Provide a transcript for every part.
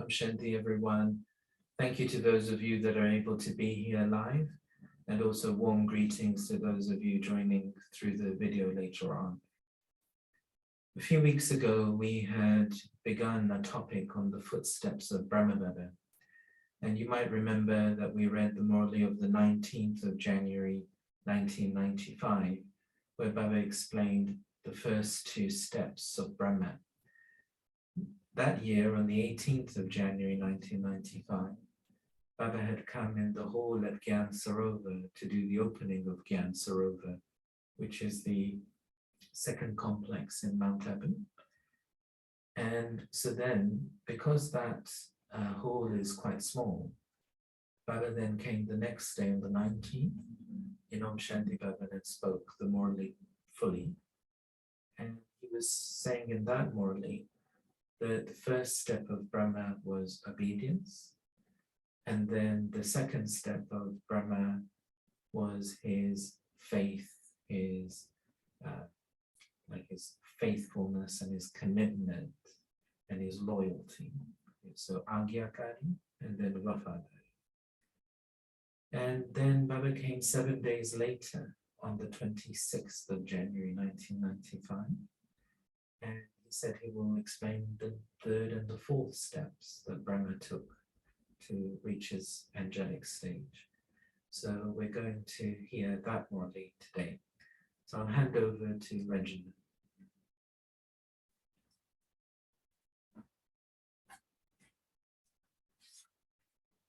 Shanti, everyone. Thank you to those of you that are able to be here live, and also warm greetings to those of you joining through the video later on. A few weeks ago, we had begun a topic on the footsteps of Brahmababa, and you might remember that we read the Murli of the 19th of January 1995, where Baba explained the first two steps of Brahma. That year, on the 18th of January 1995, Baba had come in the hall at Gyan Sarovar to do the opening of Gyan Sarovar, which is the second complex in Mount Abu. And so then, because that hall is quite small, Baba then came the next day on the 19th. In Om Shanti, Baba then spoke the Murli fully. And he was saying in that Murli that the first step of Brahma was obedience. And then the second step of Brahma was his faith, his faithfulness and his commitment and his loyalty. So Agyakari and then Vafadari. And then Baba came 7 days later on the 26th of January 1995. And he said he will explain the third and the fourth steps that Brahma took to reach his angelic stage. So we're going to hear that Murli today. So I'll hand over to Regina.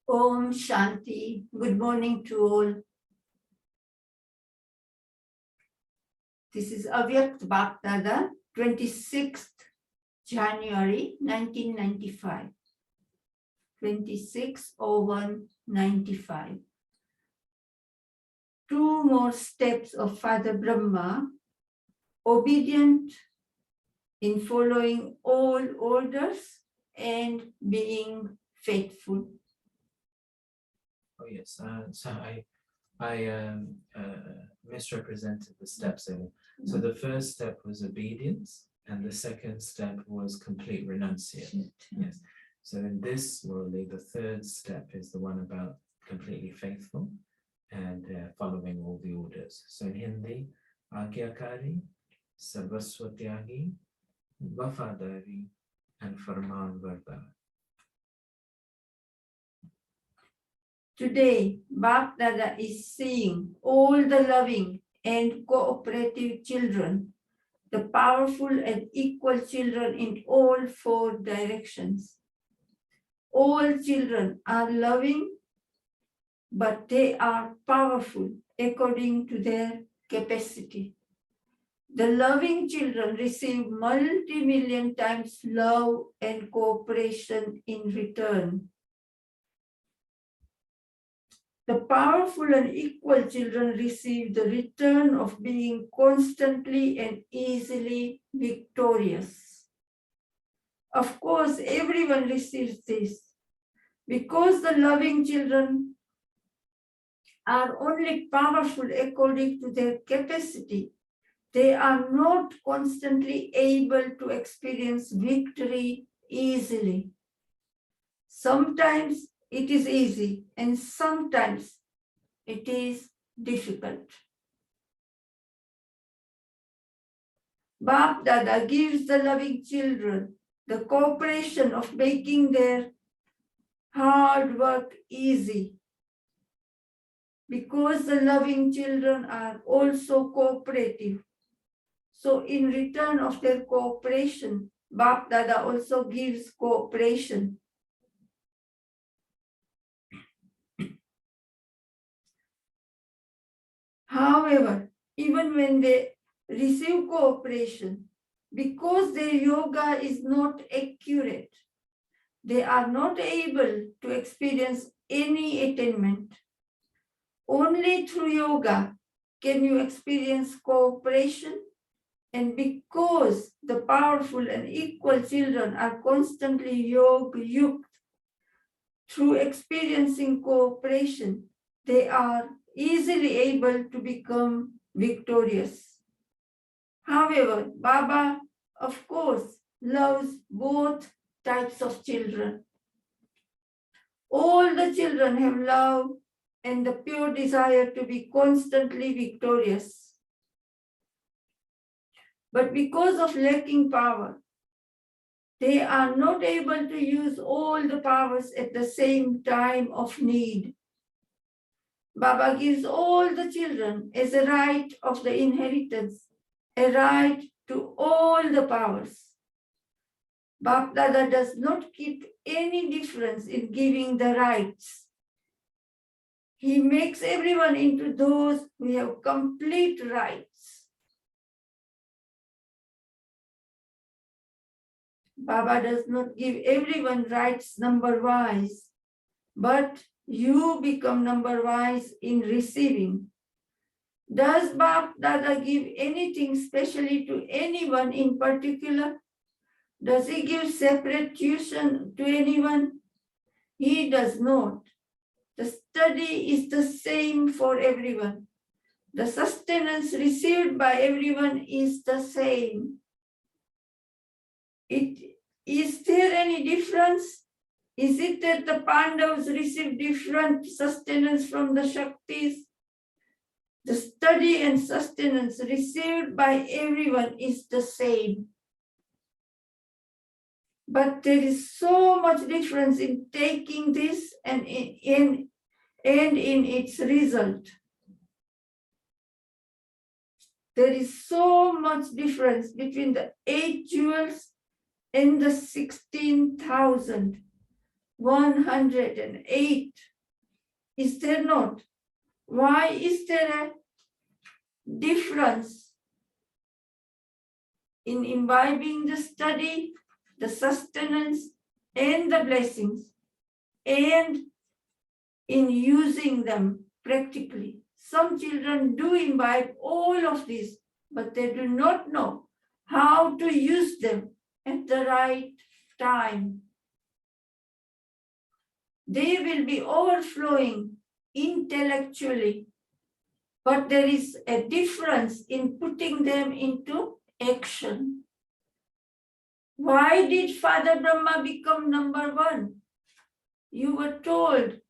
Om Shanti. Good morning to all. This is Avyakt Bhaktada, 26th January 1995. 26/01/95. Two more steps of Father Brahma, obedient in following all orders and being faithful. Oh yes, so I misrepresented the steps there. So the first step was obedience, and the second step was complete renunciation. Yes. So in this Murli, the third step is the one about completely faithful and following all the orders. So in Hindi, Agyakari, Sarvaswatyagi, Vafadari, and Farman Vardar. Today, Bhaktada is seeing all the loving and cooperative children, the powerful and equal children in all four directions. All children are loving, but they are powerful according to their capacity. The loving children receive multi-million times love and cooperation in return. The powerful and equal children receive the return of being constantly and easily victorious. Of course, everyone receives this. Because the loving children are only powerful according to their capacity, they are not constantly able to experience victory easily. Sometimes it is easy and sometimes it is difficult. Bap Dada gives the loving children the cooperation of making their hard work easy. Because the loving children are also cooperative. So in return of their cooperation, Bap Dada also gives cooperation. However, even when they receive cooperation, because their yoga is not accurate, they are not able to experience any attainment. Only through yoga can you experience cooperation, and because the powerful and equal children are constantly yoga-yukta, through experiencing cooperation, they are easily able to become victorious. However, Baba, of course, loves both types of children. All the children have love and the pure desire to be constantly victorious. But because of lacking power, they are not able to use all the powers at the same time of need. Baba gives all the children as a right of the inheritance, a right to all the powers. Bap Dada does not keep any difference in giving the rights. He makes everyone into those who have complete rights. Baba does not give everyone rights number-wise, but you become number-wise in receiving. Does Bap Dada give anything specially to anyone in particular? Does he give separate tuition to anyone? He does not. The study is the same for everyone. The sustenance received by everyone is the same. Is there any difference? Is it that the Pandavas receive different sustenance from the Shaktis? The study and sustenance received by everyone is the same. But there is so much difference in taking this and in its result. There is so much difference between the 8 jewels and the 16,108. Is there not? Why is there a difference in imbibing the study, the sustenance, and the blessings, and in using them practically? Some children do imbibe all of this, but they do not know how to use them at the right time. They will be overflowing intellectually, but there is a difference in putting them into action. Why did Father Brahma become number one? You were told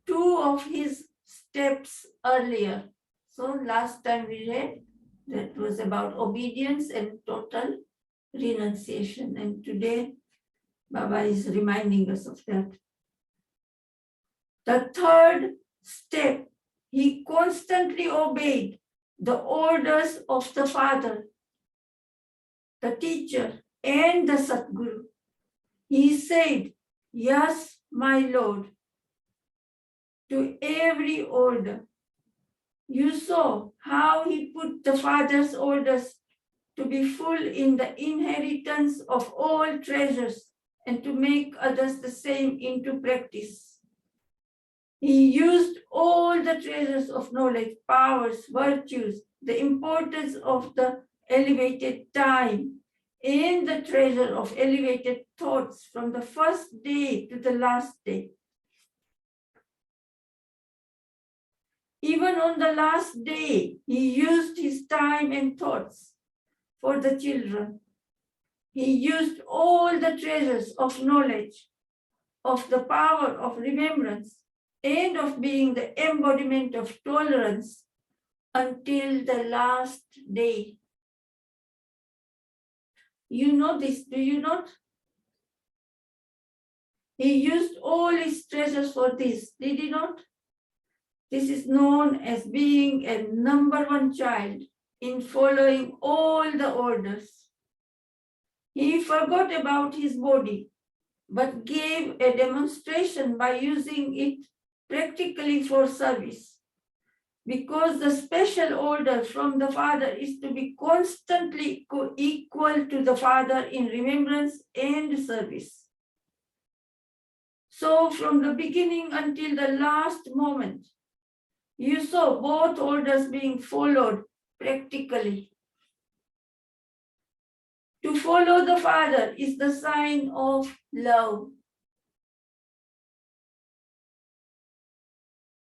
2 of his steps earlier. So last time we read, that was about obedience and total renunciation. And today, Baba is reminding us of that. The 3rd step, he constantly obeyed the orders of the Father, the teacher, and the Satguru. He said, "Yes, my Lord," to every order. You saw how he put the Father's orders to be full in the inheritance of all treasures and to make others the same into practice. He used all the treasures of knowledge, powers, virtues, the importance of the elevated time, and the treasure of elevated thoughts from the first day to the last day. Even on the last day, he used his time and thoughts for the children. He used all the treasures of knowledge, of the power of remembrance, and of being the embodiment of tolerance until the last day. You know this, do you not? He used all his treasures for this, did he not? This is known as being a number one child in following all the orders. He forgot about his body, but gave a demonstration by using it practically for service. Because the special order from the Father is to be constantly equal to the Father in remembrance and service. So from the beginning until the last moment, you saw both orders being followed practically. To follow the Father is the sign of love.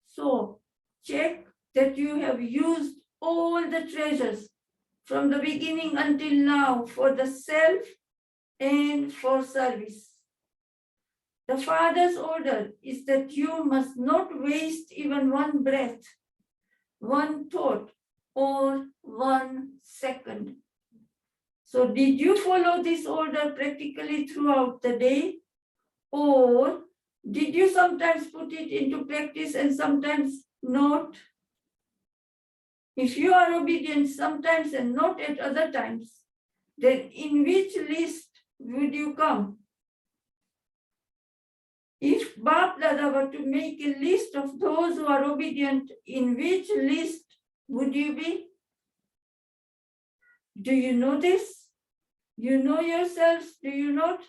So check that you have used all the treasures from the beginning until now for the self and for service. The Father's order is that you must not waste even one breath, one thought, or 1 second. So did you follow this order practically throughout the day? Or did you sometimes put it into practice and sometimes not? If you are obedient sometimes and not at other times, then in which list would you come? If Bap Dada were to make a list of those who are obedient, in which list would you be? Do you know this? You know yourselves, do you not?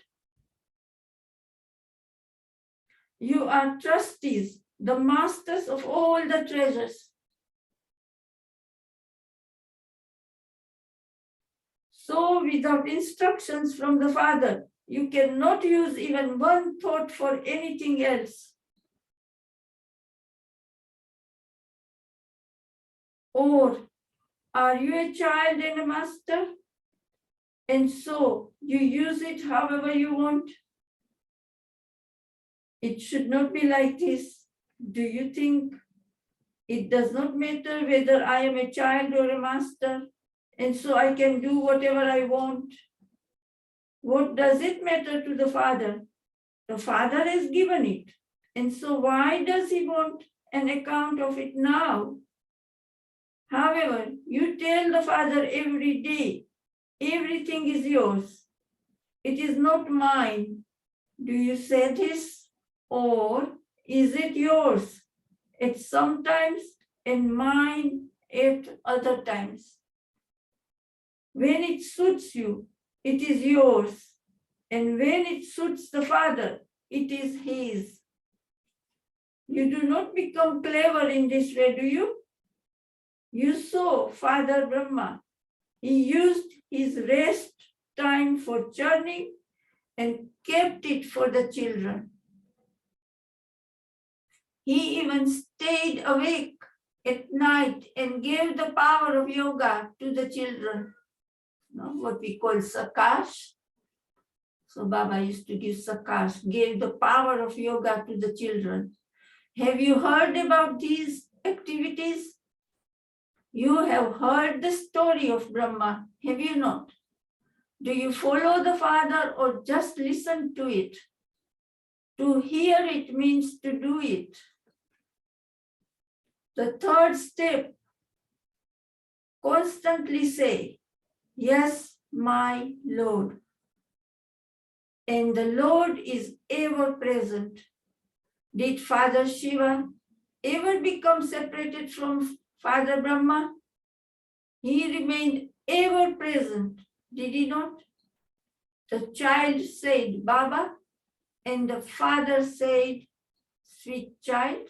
You are trustees, the masters of all the treasures. So without instructions from the Father, you cannot use even one thought for anything else. Or are you a child and a master? And so you use it however you want? It should not be like this. Do you think it does not matter whether I am a child or a master, and so I can do whatever I want? What does it matter to the Father? The Father has given it. And so why does he want an account of it now? However, you tell the Father every day, everything is yours. It is not mine. Do you say this? Or is it yours at some times and mine at other times? When it suits you, it is yours. And when it suits the Father, it is his. You do not become clever in this way, do you? You saw Father Brahma. He used his rest time for churning and kept it for the children. He even stayed awake at night and gave the power of yoga to the children. What we call sakash. So Baba used to give sakash, gave the power of yoga to the children. Have you heard about these activities? You have heard the story of Brahma, have you not? Do you follow the Father or just listen to it? To hear it means to do it. The third step, constantly say, yes, my Lord. And the Lord is ever present. Did Father Shiva ever become separated from Father Brahma? He remained ever present, did he not? The child said, Baba, and the father said, sweet child,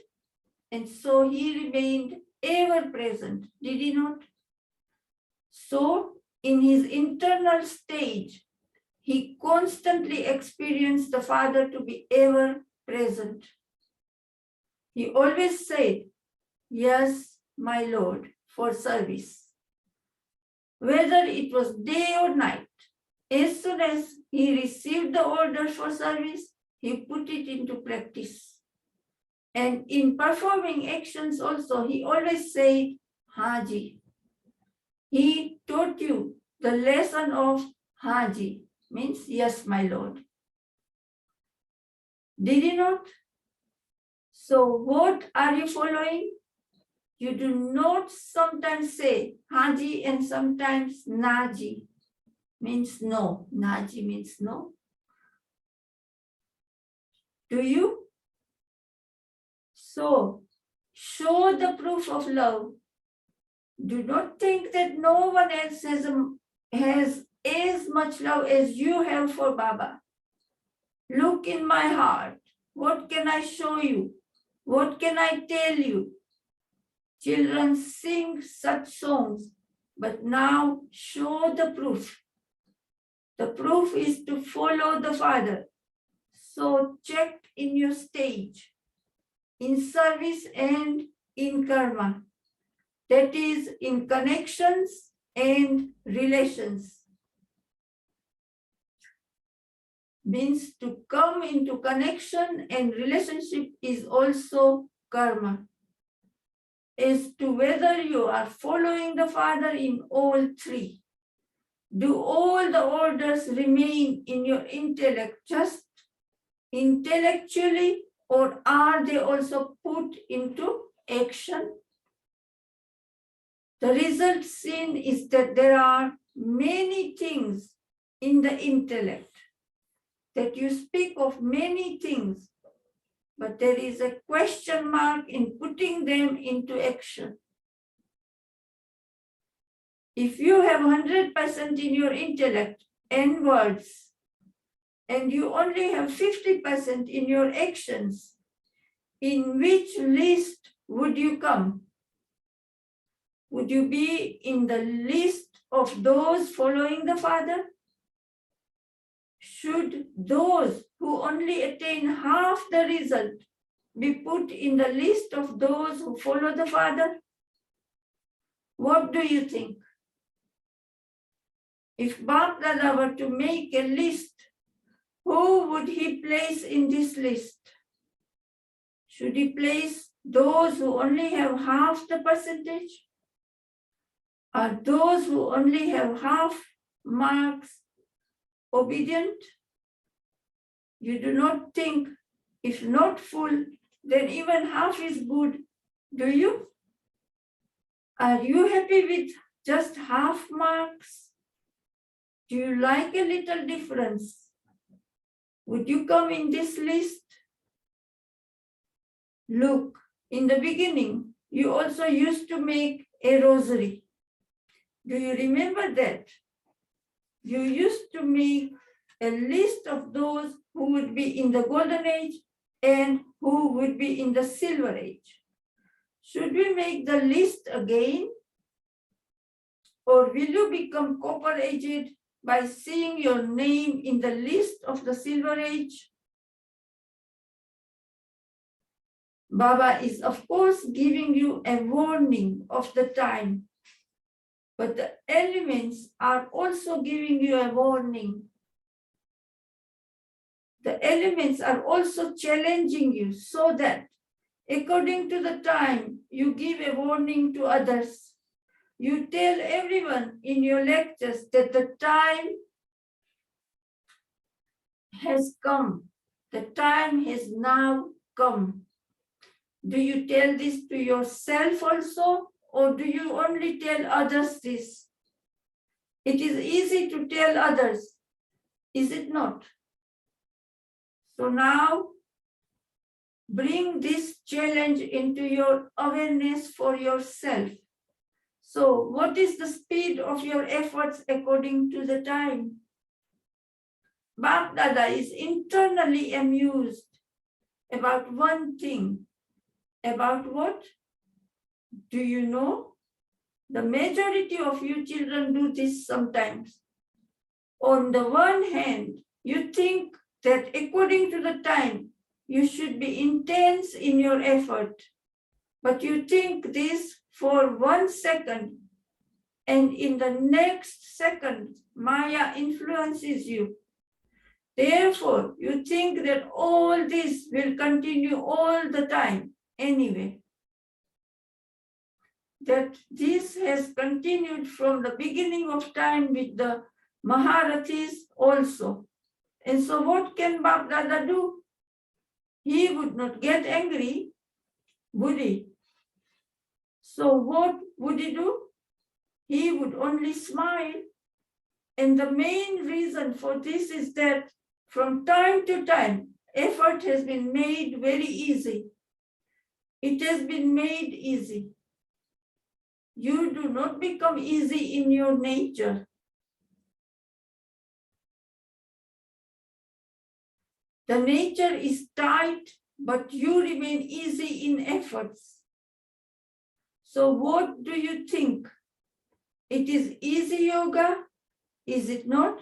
and so he remained ever present, did he not? So, in his internal stage, he constantly experienced the Father to be ever present. He always said, yes, my Lord, for service. Whether it was day or night, as soon as he received the order for service, he put it into practice. And in performing actions also, he always said, Haji. He taught you the lesson of Haji, means yes, my Lord. Did he not? So what are you following? You do not sometimes say Haji and sometimes Naji, means no. Naji means no. Do you? So show the proof of love. Do not think that no one else has as much love as you have for Baba. Look in my heart. What can I show you? What can I tell you? Children sing such songs, but now show the proof. The proof is to follow the Father. So check in your stage, in service and in karma. That is, in connections and relations. means to come into connection, and relationship is also karma. As to whether you are following the Father in all three. Do all the orders remain in your intellect just intellectually, or are they also put into action? The result seen is that there are many things in the intellect, that you speak of many things, but there is a question mark in putting them into action. If you have 100% in your intellect and words, and you only have 50% in your actions, in which list would you come? Would you be in the list of those following the Father? Should those who only attain half the result be put in the list of those who follow the Father? What do you think? If Bap Dada were to make a list, who would he place in this list? Should he place those who only have half the percentage? Are those who only have half marks obedient? You do not think, if not full, then even half is good, do you? Are you happy with just half marks? Do you like a little difference? Would you come in this list? Look, in the beginning, you also used to make a rosary. Do you remember that? You used to make a list of those who would be in the golden age and who would be in the silver age. Should we make the list again? Or will you become copper aged by seeing your name in the list of the silver age? Baba is, of course, giving you a warning of the time, but the elements are also giving you a warning. The elements are also challenging you so that according to the time, you give a warning to others. You tell everyone in your lectures that the time has come. The time has now come. Do you tell this to yourself also, or do you only tell others this? It is easy to tell others, is it not? So now, bring this challenge into your awareness for yourself. So what is the speed of your efforts according to the time? Bap Dada is internally amused about one thing. About what? Do you know? The majority of you children do this sometimes. On the one hand, you think that according to the time, you should be intense in your effort. But you think this for 1 second, and in the next second, Maya influences you. Therefore, you think that all this will continue all the time anyway. That this has continued from the beginning of time with the Maharathis also. And so what can Bap Dada do? He would not get angry, would he? So what would he do? He would only smile. And the main reason for this is that from time to time, effort has been made very easy. It has been made easy. You do not become easy in your nature. The nature is tight, but you remain easy in efforts. So what do you think? It is easy yoga, is it not?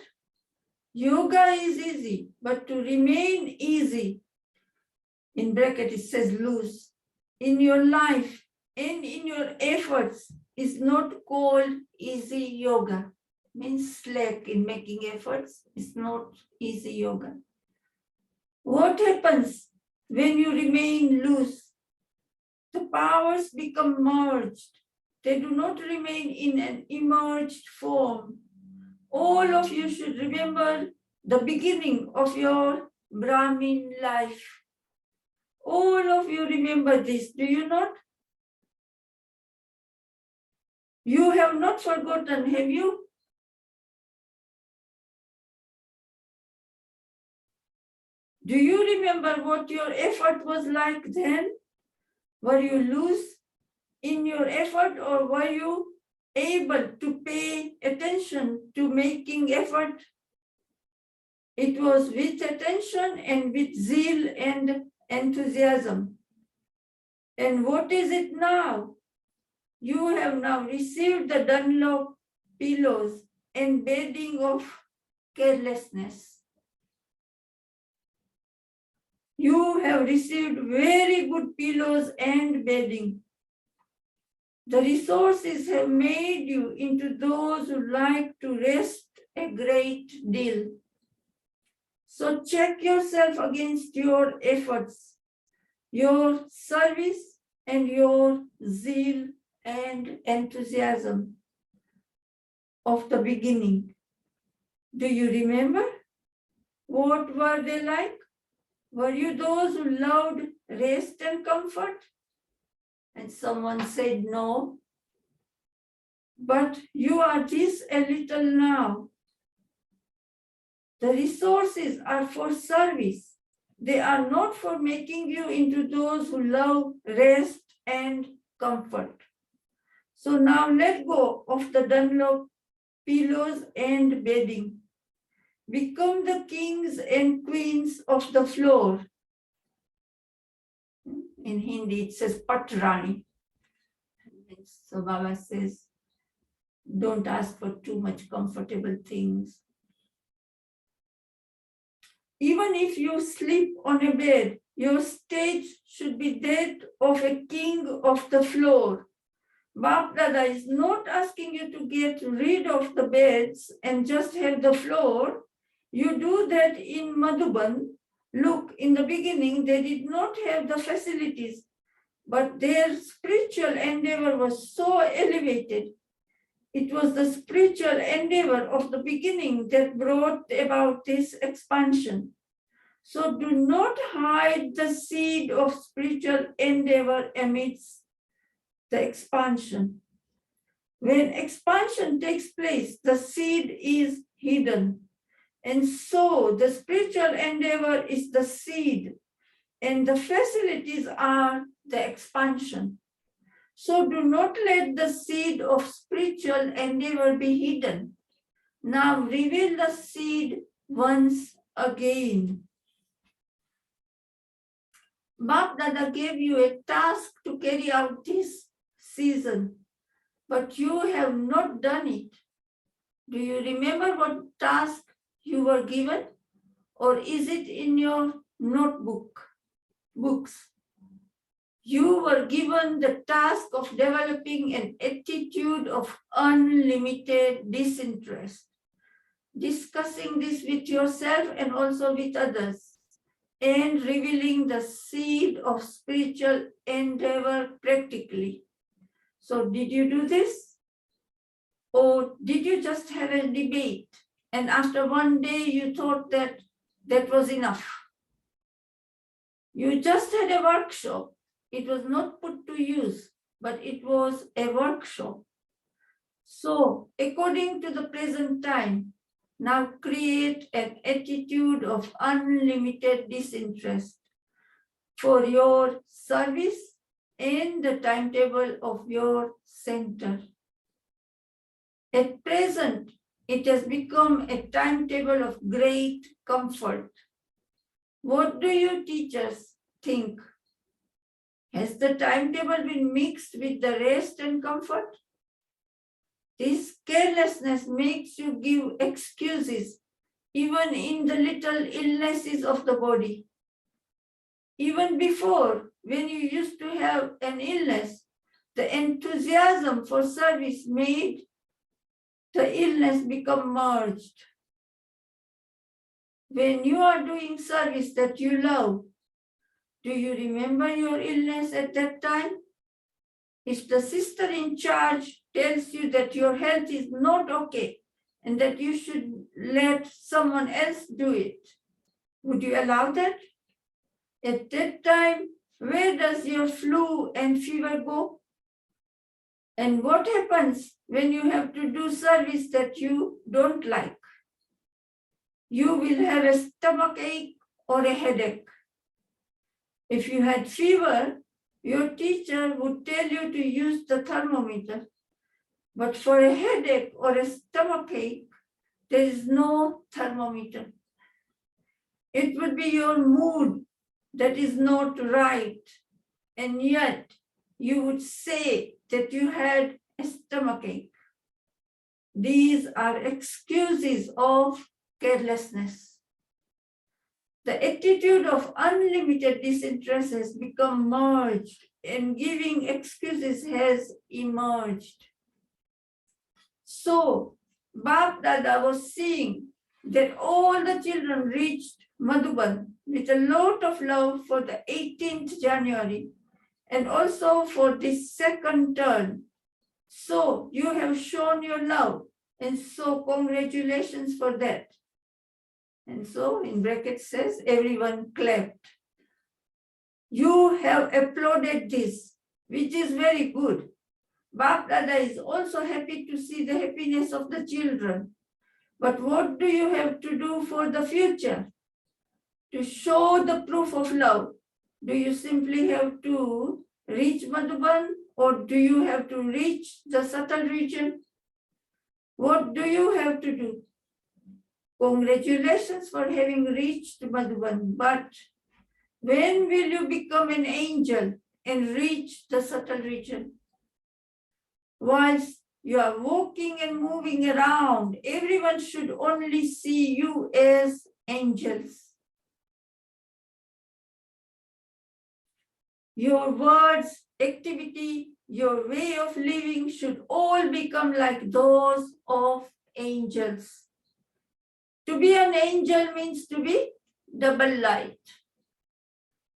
Yoga is easy, but to remain easy, in bracket it says loose, in your life and in your efforts is not called easy yoga. Means slack in making efforts is not easy yoga. What happens when you remain loose? The powers become merged. They do not remain in an emerged form. All of you should remember the beginning of your Brahmin life. All of you remember this, do you not? You have not forgotten, have you? Do you remember what your effort was like then? Were you loose in your effort, or were you able to pay attention to making effort? It was with attention and with zeal and enthusiasm. And what is it now? You have now received the Dunlop pillows and bedding of carelessness. You have received very good pillows and bedding. The resources have made you into those who like to rest a great deal. So check yourself against your efforts, your service, and your zeal and enthusiasm of the beginning. Do you remember? What were they like? Were you those who loved rest and comfort? And someone said no. But you are this a little now. The resources are for service. They are not for making you into those who love rest and comfort. So now let go of the Dunlop pillows and bedding. Become the kings and queens of the floor. In Hindi, it says Patrani. So Baba says, don't ask for too much comfortable things. Even if you sleep on a bed, your stage should be that of a king of the floor. Bap Dada is not asking you to get rid of the beds and just have the floor. You do that in Madhuban. Look, in the beginning, they did not have the facilities, but their spiritual endeavor was so elevated. It was the spiritual endeavor of the beginning that brought about this expansion. So do not hide the seed of spiritual endeavor amidst the expansion. When expansion takes place, the seed is hidden. And so the spiritual endeavor is the seed, and the facilities are the expansion. So do not let the seed of spiritual endeavor be hidden. Now reveal the seed once again. Bap Dada gave you a task to carry out this season, but you have not done it. Do you remember what task you were given? Or is it in your books? You were given the task of developing an attitude of unlimited disinterest, discussing this with yourself and also with others, and revealing the seed of spiritual endeavor practically. So did you do this? Or did you just have a debate and after one day you thought that that was enough? You just had a workshop. It was not put to use, but it was a workshop. So according to the present time, now create an attitude of unlimited disinterest for your service and the timetable of your center. At present, it has become a timetable of great comfort. What do you teachers think? Has the timetable been mixed with the rest and comfort? This carelessness makes you give excuses, even in the little illnesses of the body. Even before, when you used to have an illness, the enthusiasm for service made the illness become merged. when you are doing service that you love, do you remember your illness at that time? If the sister in charge tells you that your health is not okay and that you should let someone else do it, would you allow that? At that time, where does your flu and fever go? And what happens when you have to do service that you don't like? You will have a stomach ache or a headache. If you had fever, your teacher would tell you to use the thermometer. But for a headache or a stomach ache, there is no thermometer. It would be your mood that is not right. And yet you would say that you had a stomachache. These are excuses of carelessness. The attitude of unlimited disinterest has become merged and giving excuses has emerged. So, Bap Dada was seeing that all the children reached Madhuban with a lot of love for the 18th January and also for this second turn. So, you have shown your love, and so congratulations for that. And so, in brackets says, everyone clapped. You have applauded this, which is very good. Bap Dada is also happy to see the happiness of the children. But what do you have to do for the future? To show the proof of love, do you simply have to reach Madhuban or do you have to reach the subtle region? What do you have to do? Congratulations for having reached Madhuban, but when will you become an angel and reach the subtle region? Whilst you are walking and moving around, everyone should only see you as angels. Your words, activity, your way of living should all become like those of angels. To be an angel means to be double light.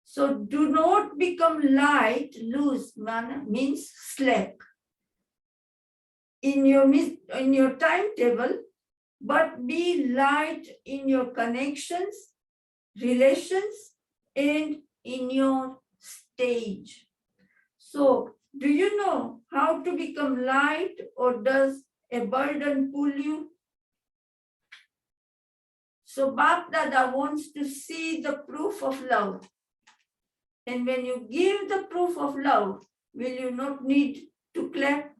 So do not become light, loose, means slack in your timetable, but be light in your connections, relations, and in your stage. So, do you know how to become light, or does a burden pull you? So, Bap Dada wants to see the proof of love. And when you give the proof of love, will you not need to clap?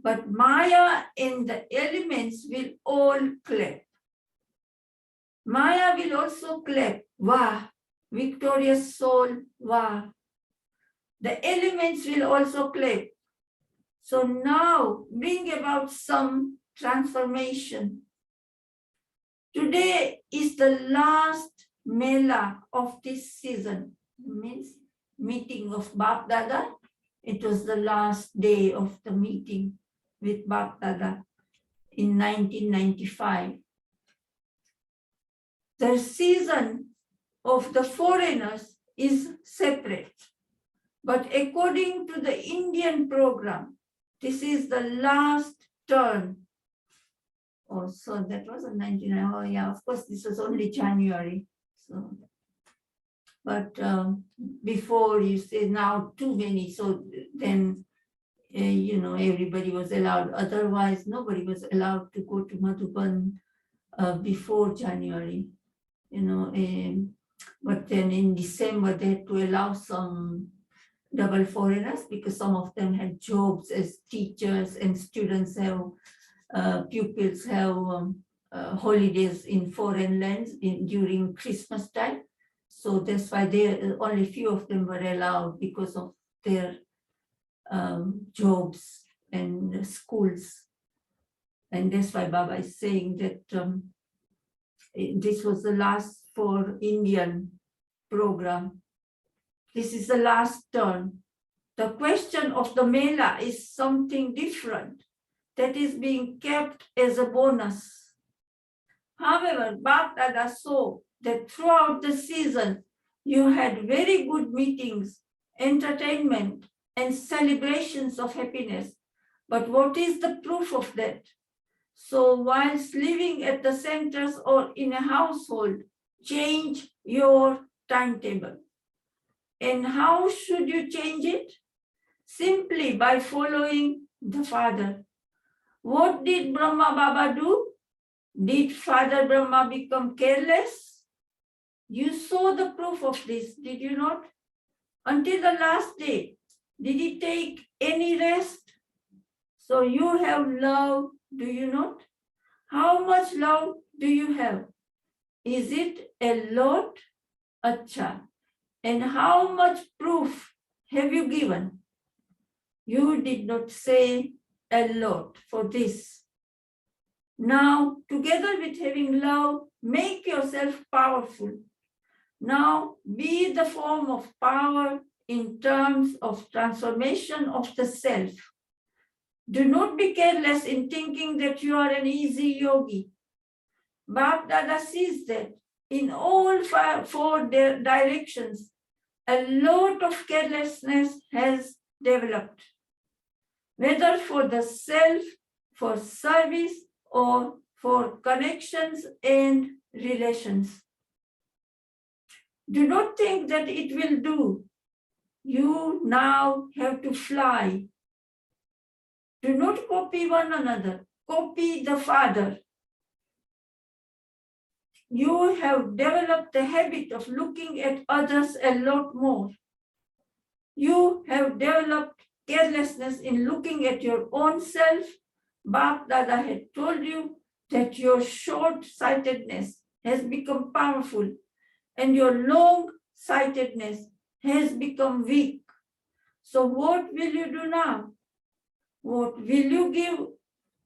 But Maya and the elements will all clap. Maya will also clap. Wah, victorious soul, wah. The elements will also clap. So now bring about some transformation. Today is the last Mela of this season, means meeting of Bap Dada. It was the last day of the meeting with Bap Dada in 1995. The season of the foreigners is separate. But according to the Indian program, this is the last turn. Oh, so that was in 1999. Oh, yeah, of course, this was only January. So, but before you say now too many, so then, everybody was allowed. Otherwise, nobody was allowed to go to Madhuban before January, but then in December, they had to allow some double foreigners because some of them had jobs as teachers and students have, pupils have holidays in foreign lands during Christmas time. So that's why only few of them were allowed because of their jobs and schools. And that's why Baba is saying that this was the last for Indian program. This is the last turn. The question of the Mela is something different that is being kept as a bonus. However, Bap Dada saw that throughout the season, you had very good meetings, entertainment, and celebrations of happiness. But what is the proof of that? So whilst living at the centers or in a household, change your timetable. And how should you change it? Simply by following the Father. What did Brahma Baba do? Did Father Brahma become careless? You saw the proof of this, did you not? Until the last day, did he take any rest? So you have love, do you not? How much love do you have? Is it a lot? Acha. And how much proof have you given? You did not say a lot for this. Now, together with having love, make yourself powerful. Now, be the form of power in terms of transformation of the self. Do not be careless in thinking that you are an easy yogi. Bap Dada sees that in all four directions, a lot of carelessness has developed, whether for the self, for service, or for connections and relations. Do not think that it will do. You now have to fly. Do not copy one another. Copy the Father. You have developed the habit of looking at others a lot more. You have developed carelessness in looking at your own self. Bap Dada had told you that your short-sightedness has become powerful and your long-sightedness has become weak. So what will you do now? What will you give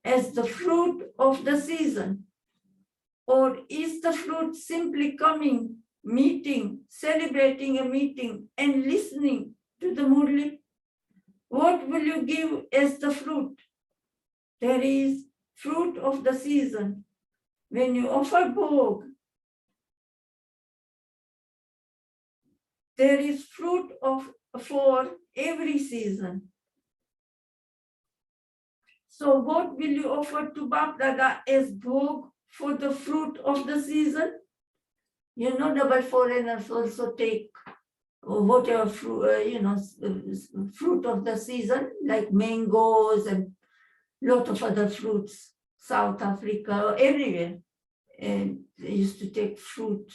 as the fruit of the season? Or is the fruit simply coming, meeting, celebrating a meeting and listening to the Murli? What will you give as the fruit? There is fruit of the season. When you offer bhog, there is fruit for every season. So what will you offer to Bap Dada as bhog for the fruit of the season? You know, double foreigners also take whatever fruit, fruit of the season, like mangoes and lot of other fruits, South Africa, everywhere. And they used to take fruit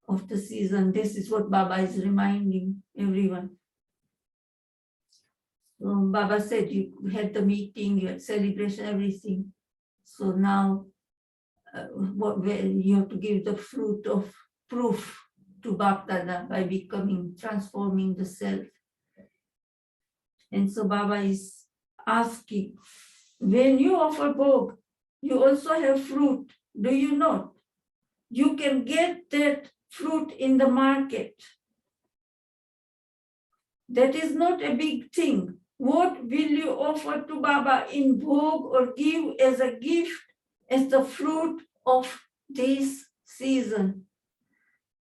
of the season. This is what Baba is reminding everyone. So Baba said you had the meeting, you had celebration, everything. So now you have to give the fruit of proof to Bap Dada by transforming the self. And so Baba is asking, when you offer bhog, you also have fruit, do you not? You can get that fruit in the market. That is not a big thing. What will you offer to Baba in bhog or give as a gift as the fruit of this season?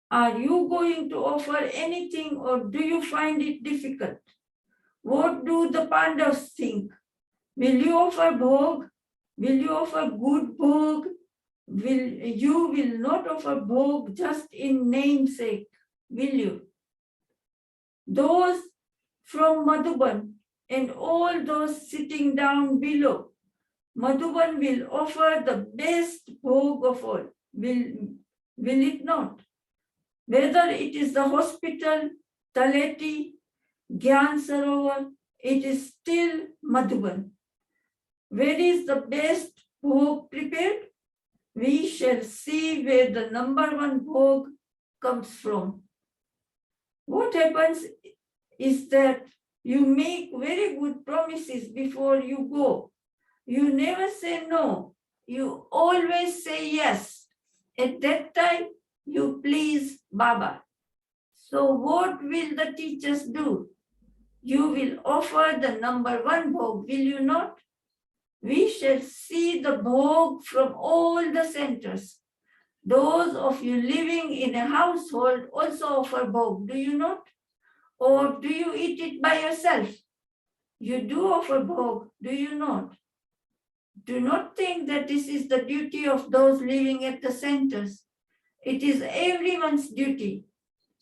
Are you going to offer anything or do you find it difficult? What do the Pandavas think? Will you offer bhog? Will you offer good bhog? You will not offer bhog just in namesake, will you? Those from Madhuban and all those sitting down below, Madhuban will offer the best bhog of all, will it not? Whether it is the hospital, Taleti, Gyan Sarovar, it is still Madhuban. Where is the best bhog prepared? We shall see where the number one bhog comes from. What happens is that you make very good promises before you go. You never say no. You always say yes. At that time, you please Baba. So what will the teachers do? You will offer the number one bhog, will you not? we shall see the bhog from all the centers. Those of you living in a household also offer bhog, do you not? Or do you eat it by yourself? You do offer bhog, do you not? Do not think that this is the duty of those living at the centers. It is everyone's duty.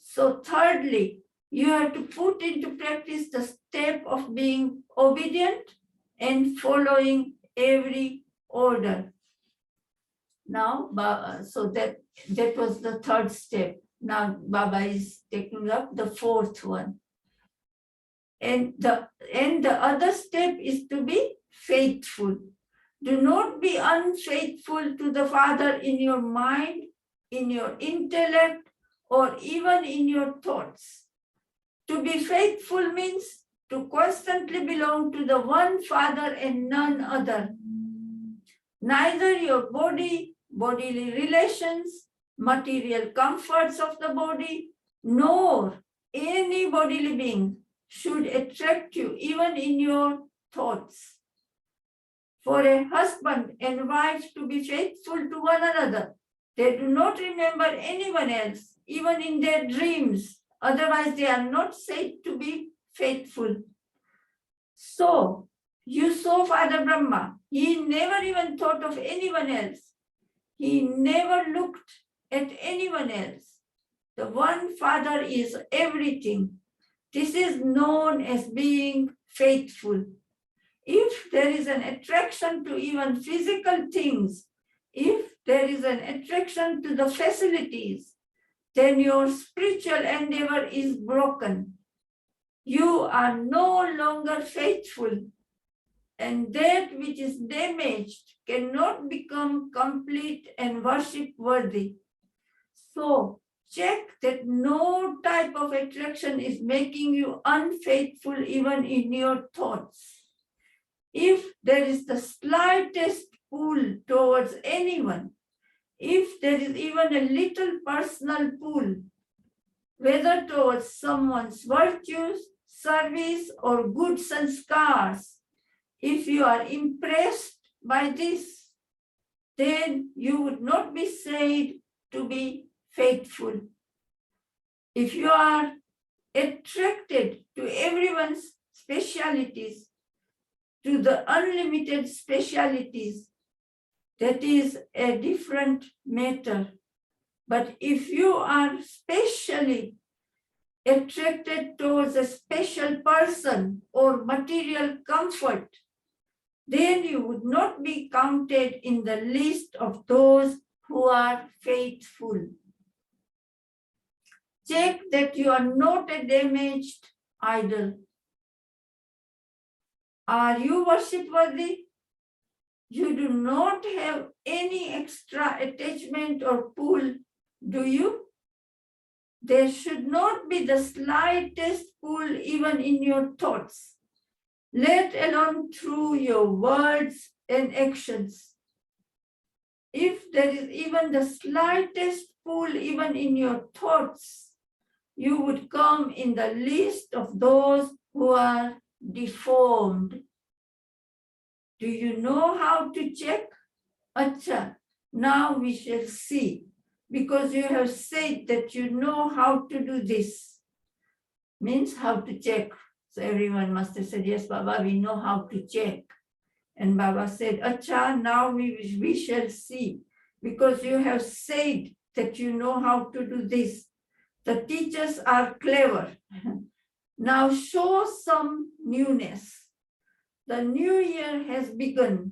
So thirdly, you have to put into practice the step of being obedient and following every order. Now, so that was the third step. Now Baba is taking up the fourth one. And the other step is to be faithful. Do not be unfaithful to the Father in your mind, in your intellect, or even in your thoughts. To be faithful means to constantly belong to the one Father and none other. Neither your body, bodily relations, material comforts of the body, nor any bodily being should attract you even in your thoughts. For a husband and wife to be faithful to one another, they do not remember anyone else, even in their dreams. Otherwise, they are not said to be faithful. So, you saw Father Brahma. He never even thought of anyone else. He never looked at anyone else. The one Father is everything. This is known as being faithful. If there is an attraction to even physical things, if there is an attraction to the facilities, then your spiritual endeavor is broken. You are no longer faithful, and that which is damaged cannot become complete and worship worthy. So, check that no type of attraction is making you unfaithful even in your thoughts. If there is the slightest pull towards anyone, if there is even a little personal pull, whether towards someone's virtues, service, or good sanskars, if you are impressed by this, then you would not be said to be faithful. If you are attracted to everyone's specialities, to the unlimited specialities, that is a different matter. But if you are specially attracted towards a special person or material comfort, then you would not be counted in the list of those who are faithful. Check that you are not a damaged idol. Are you worship worthy? You do not have any extra attachment or pull, do you? There should not be the slightest pull even in your thoughts, let alone through your words and actions. If there is even the slightest pull even in your thoughts, you would come in the list of those who are deformed. Do you know how to check? Acha, now we shall see, because you have said that you know how to do this. Means how to check. So everyone must have said, yes, Baba, we know how to check. And Baba said, Acha, now we shall see, because you have said that you know how to do this. The teachers are clever. Now show some newness. The new year has begun.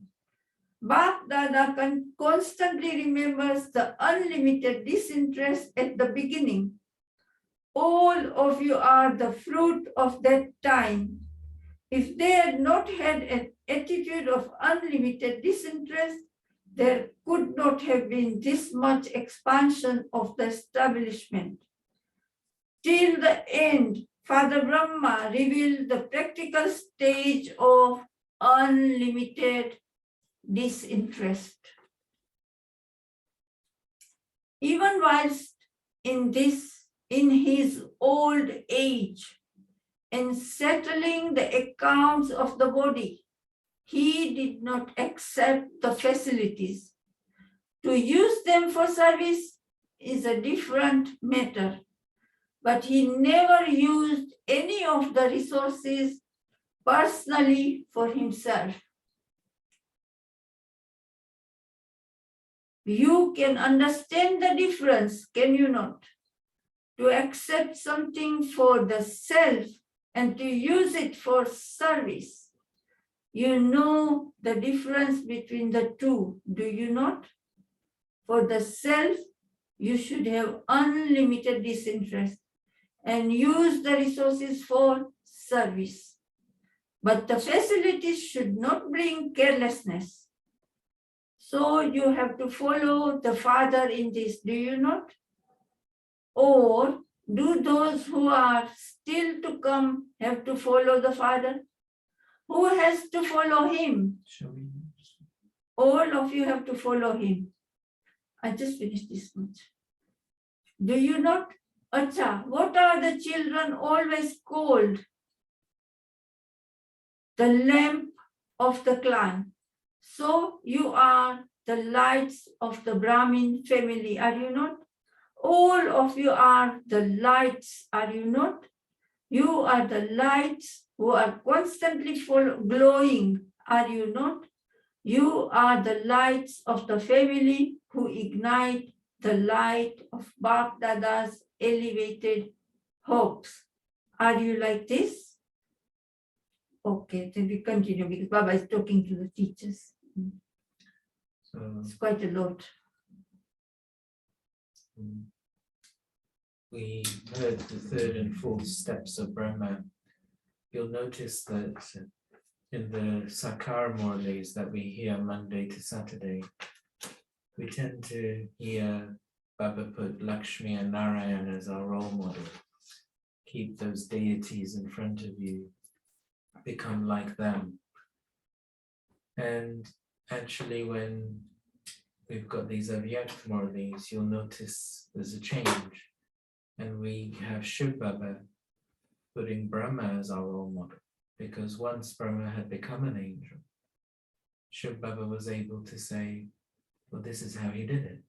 Bap Dada constantly remembers the unlimited disinterest at the beginning. All of you are the fruit of that time. If they had not had an attitude of unlimited disinterest, there could not have been this much expansion of the establishment. Till the end, Father Brahma revealed the practical stage of unlimited disinterest. Even whilst in his old age and settling the accounts of the body, he did not accept the facilities. To use them for service is a different matter, but he never used any of the resources personally for himself. You can understand the difference, can you not? To accept something for the self and to use it for service. You know the difference between the two, do you not? For the self, you should have unlimited disinterest and use the resources for service. But the facilities should not bring carelessness. So you have to follow the Father in this, do you not? Or do those who are still to come have to follow the Father? Who has to follow him? Shall we? All of you have to follow him. I just finished this much. Do you not? Acha, what are the children always called? The lamp of the clan. So you are the lights of the Brahmin family, are you not? All of you are the lights, are you not? You are the lights who are constantly glowing, are you not? You are the lights of the family who ignite the light of Bap Dada's elevated hopes. Are you like this? Okay, then we continue because Baba is talking to the teachers. So It's quite a lot. we heard the third and fourth steps of Brahma. You'll notice that in the Sakar Murlis that we hear Monday to Saturday, we tend to hear Baba put Lakshmi and Narayan as our role model. Keep those deities in front of you, become like them. And actually when we've got these Avyakt Murlis, you'll notice there's a change. And we have Shiv Baba putting Brahma as our role model, because once Brahma had become an angel, Shiv Baba was able to say, well, this is how he did it.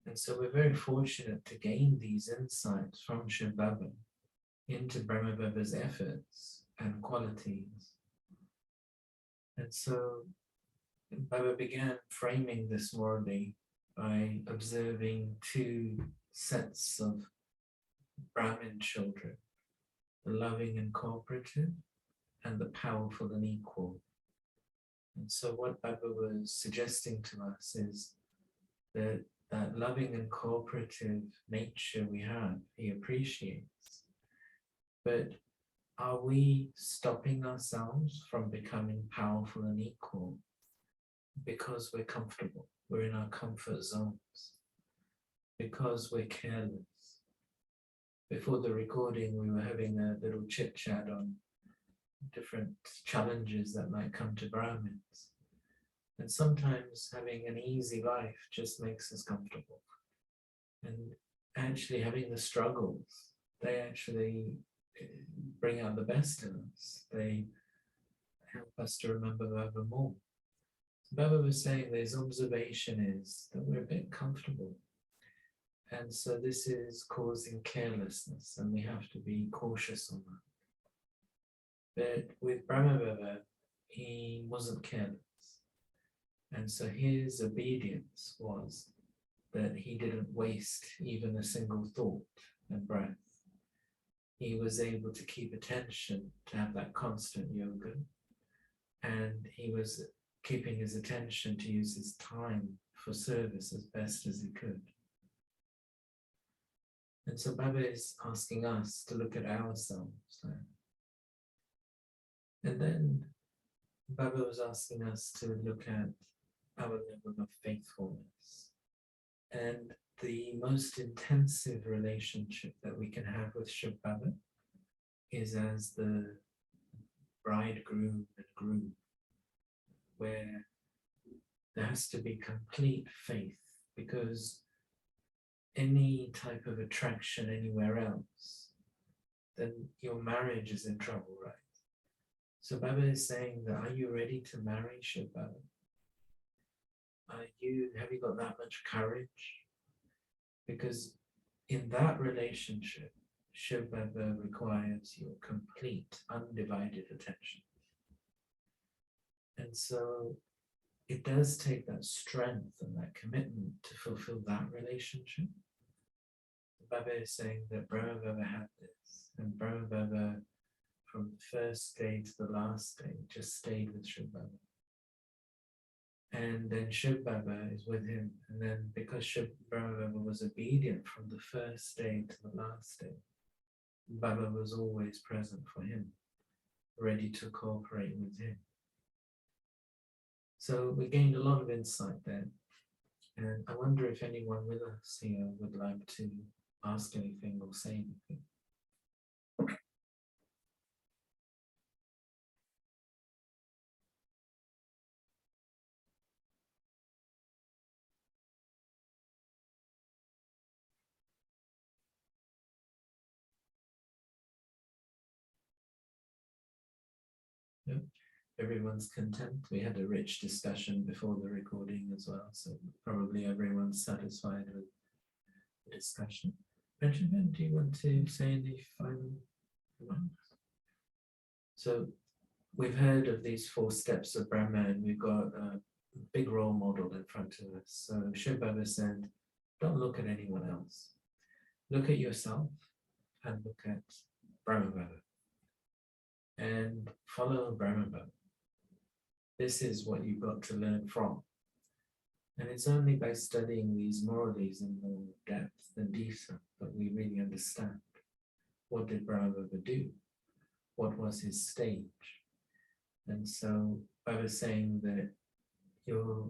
And so we're very fortunate to gain these insights from Shiv Baba into Brahma Baba's efforts and qualities. And so Baba began framing this Murli by observing two sets of Brahmin children, the loving and cooperative, and the powerful and equal. And so what Baba was suggesting to us is that that loving and cooperative nature we have, he appreciates. But are we stopping ourselves from becoming powerful and equal because we're comfortable? We're in our comfort zones. Because we're careless. Before the recording, we were having a little chit chat on different challenges that might come to Brahmins. And sometimes having an easy life just makes us comfortable. And actually having the struggles, they actually bring out the best in us. They help us to remember Baba more. So Baba was saying his observation is that we're a bit comfortable. And so this is causing carelessness, and we have to be cautious on that. But with Brahma Baba, he wasn't careless. And so his obedience was that he didn't waste even a single thought and breath. He was able to keep attention, to have that constant yoga. And he was keeping his attention to use his time for service as best as he could. And so Baba is asking us to look at ourselves there. And then Baba was asking us to look at our level of faithfulness. And the most intensive relationship that we can have with Shiv Baba is as the bridegroom and groom, where there has to be complete faith, because any type of attraction anywhere else, then your marriage is in trouble, right? So Baba is saying that, are you ready to marry Shiv Baba? Have you got that much courage? Because in that relationship, Shiv Baba requires your complete, undivided attention. And so it does take that strength and that commitment to fulfill that relationship. Baba is saying that Brahma Baba had this, and Brahma Baba, from the first day to the last day, just stayed with Shiv Baba. And then Shiv Baba is with him, and then because Brahma Baba was obedient from the first day to the last day, Baba was always present for him, ready to cooperate with him. So we gained a lot of insight there. And I wonder if anyone with us here would like to ask anything or say anything. Yep. Everyone's content. We had a rich discussion before the recording as well, so probably everyone's satisfied with the discussion. Benjamin, do you want to say any final remarks? So we've heard of these 4 steps of Brahma, and we've got a big role model in front of us. So Shiv Baba said, don't look at anyone else. Look at yourself and look at Brahma Baba. And follow Brahma Baba. This is what you've got to learn from. And it's only by studying these Murlis in more depth and deeper that we really understand. What did Brahma Baba do? What was his stage? And so I was saying that you're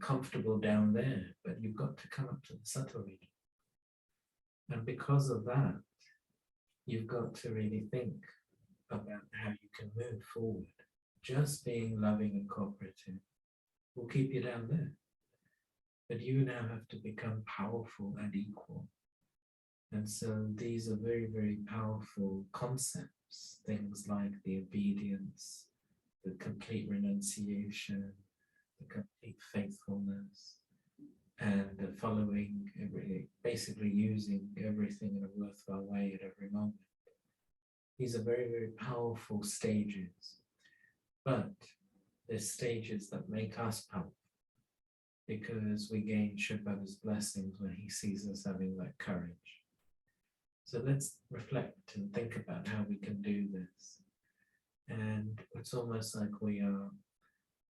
comfortable down there, but you've got to come up to the subtle region. And because of that, you've got to really think about how you can move forward. Just being loving and cooperative will keep you down there. But you now have to become powerful and equal. And so these are very, very powerful concepts, things like the obedience, the complete renunciation, the complete faithfulness, and the following, basically using everything in a worthwhile way at every moment. These are very, very powerful stages, but they're stages that make us powerful because we gain Shiv Baba's blessings when he sees us having that courage. So let's reflect and think about how we can do this. And it's almost like we are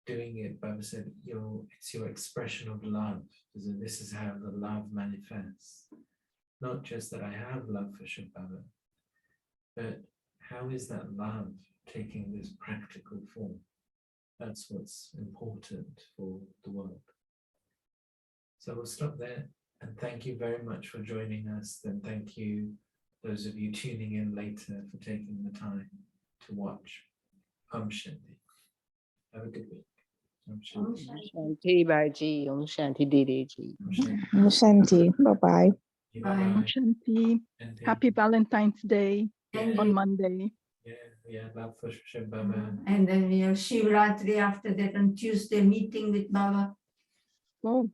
doing it. Baba said, it's your expression of love. This is how the love manifests. Not just that I have love for Shiv Baba, but how is that love taking this practical form? That's what's important for the world. So we'll stop there, and thank you very much for joining us. And thank you, those of you tuning in later, for taking the time to watch. Om Shanti. Have a good week. Om Shanti. Shanti Bhaji, Om Shanti Didi Ji. Om Shanti. Om Shanti. Bye-bye. Bye-bye. Shanti. And Happy Valentine's Day Yeah. on Monday. Yeah, love for Shiv Baba. And then we have Shivratri after that on Tuesday, meeting with Baba. Oh,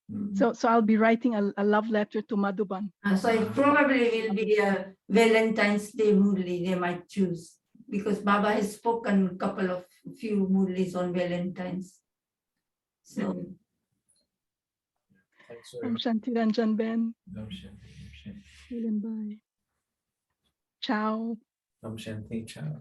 Mm. so I'll be writing a love letter to Madhuban. So it probably will be a Valentine's Day Murli they might choose, because Baba has spoken few Murlis on Valentine's. So Thanks very Om much. Shanti Ranjan Ben. Om Shanti. Om Shanti. Bye. Ciao. Om Shanti. Ciao.